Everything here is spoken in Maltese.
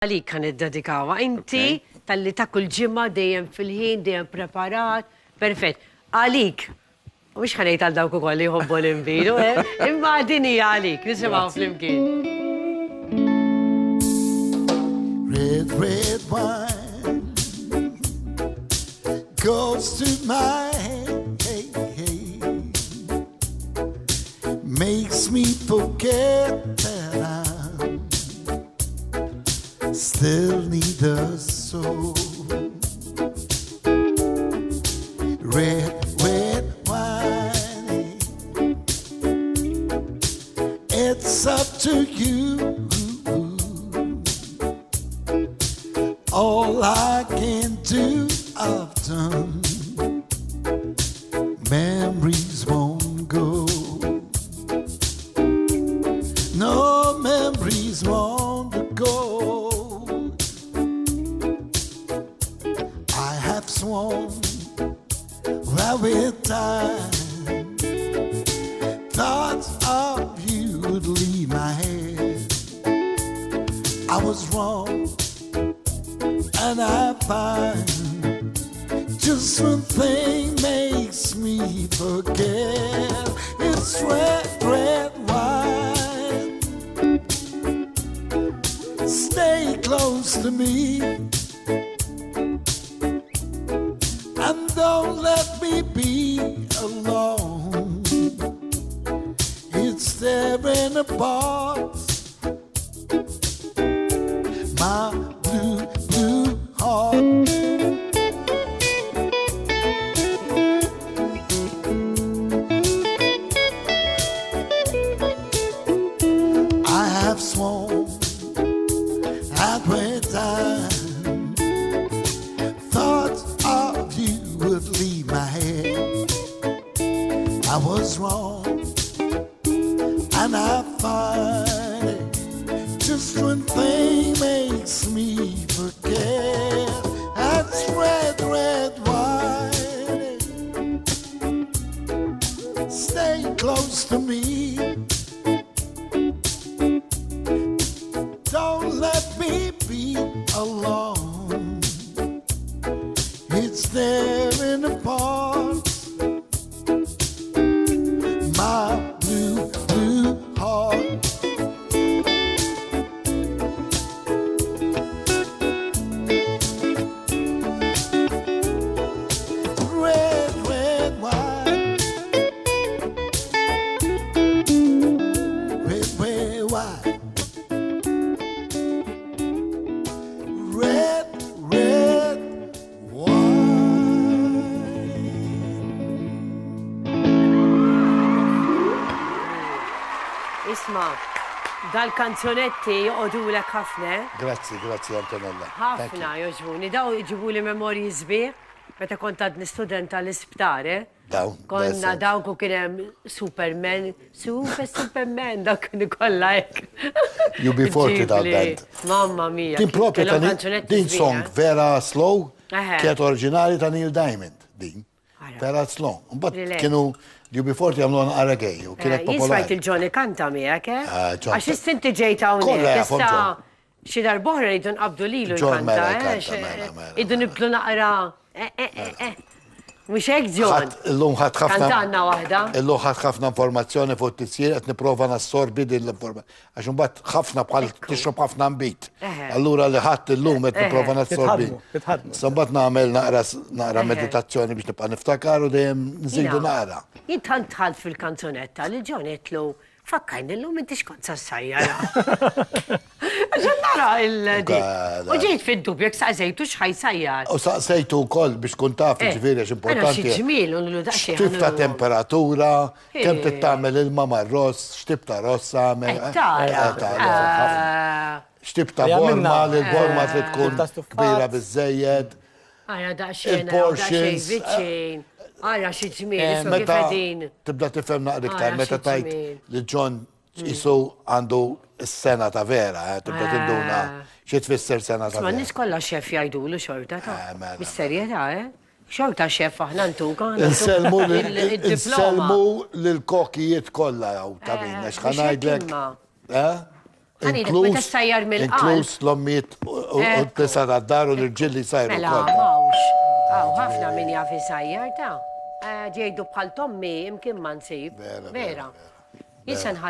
Għalik kan id-dedikawa. Inti tal-li ta' kull ġimma dejjem fil-ħin, dejjem preparat. Perfett. Għalik. Mux ħanajt għal dawk ukoll li jħobbu l-invidu, imma din hija għalik. Nisimaw fl-imkien. Red, red wine goes to my head, makes me forget that I still need a soul. Red, red wine, it's up to you. All I can do, I've done. Memories won't go. No memories won't go. I have sworn that with time, thoughts of you would leave my head. I was wrong. And I find just one thing makes me forget. It's red, red wine. Stay close to me and don't let me be alone. It's there in a box, my blue heart. I have sworn at one time, thoughts of you would leave my head. I was wrong, and I find it. Just one thing makes me forget. That's red, red wine. Stay close to me. Don't let me be alone. It's there in the box, my blue, blue heart. Isma, dal-kanzonetti joqodulek ħafna. Grazzi, grazzi Antonella. ħafna joġbuni. Daw iġibu li memorji sbieħ, meta kont għadni studenta l-isptar, Daw. Konna dawk u kienem Superman, Superman, dawk kienu kolla ek. UB40 dal-band. Mamma mia. Din proprio din song vera slow, kiet oriġinali ta' Neil Diamond, din. Vera slow. Mbagħad kienu UB40 għamlu għara gay u kienet popolari. Jisfajt il-Johnny kanta miegħek, Għax istinti ġejta hawnhekk. Issa xi darbohra jridu nqabdu lilu l-kanta, Jridu nibdlu naqra. Mhux hekk John. Illum ħadd ħafna. Kantanna waħda. Illum ħadd ħafna informazzjoni fuq it-tisjir qed nipprova nassorbi din l-informazzjoni. Għax imbagħad ħafna bħal tixrob ħafna mbit. Allura li ħadd illum qed nipprova nassorbi. Imbagħad nagħmel naqra meditazzjoni biex nibqa' niftakar u dejjem nżidu naqra. Jien tant ħadd fil-kanzunetta li John jitlu fakkajn illum inti xkont sassajjara. Għaxan nara il-di. U ġejt fid-dubju, jek saqsejtu xħaj sajjar. U saqsejtu wkoll biex tkun taf ġifieri għax importanti. Għana xieġmil, unlu daċċi. Xtib ta' temperatura, kemm tittamel ilma mar-ross, xtib ta' ross għamel. Xtib ta' borma, li l-borma li tkun kbira bizzejjed. Għana daċċi, viċin. Għara xieġmil, isma kifedin. Tibda tifhem naqra meta tajt li John jisu għandu s-sena ta' vera, tibda tinduna xie tfisser sena ta' vera. Ma nis kolla xef jajdulu xorta ta' bis-serjeta, xorta xef aħna ntuka. Nselmu l-kokijiet kolla jaw ta' minna, xħanajdlek. Ħanidek meta sajjar mill-qalb. Inkluż l-ommiet u t-tisa tad-dar u l-irġiel li sajru. Mela, mawx. Ħafna min jaf sajjar ta' ġejdu bħal tommi imkien ma nsib. Vera. Jisan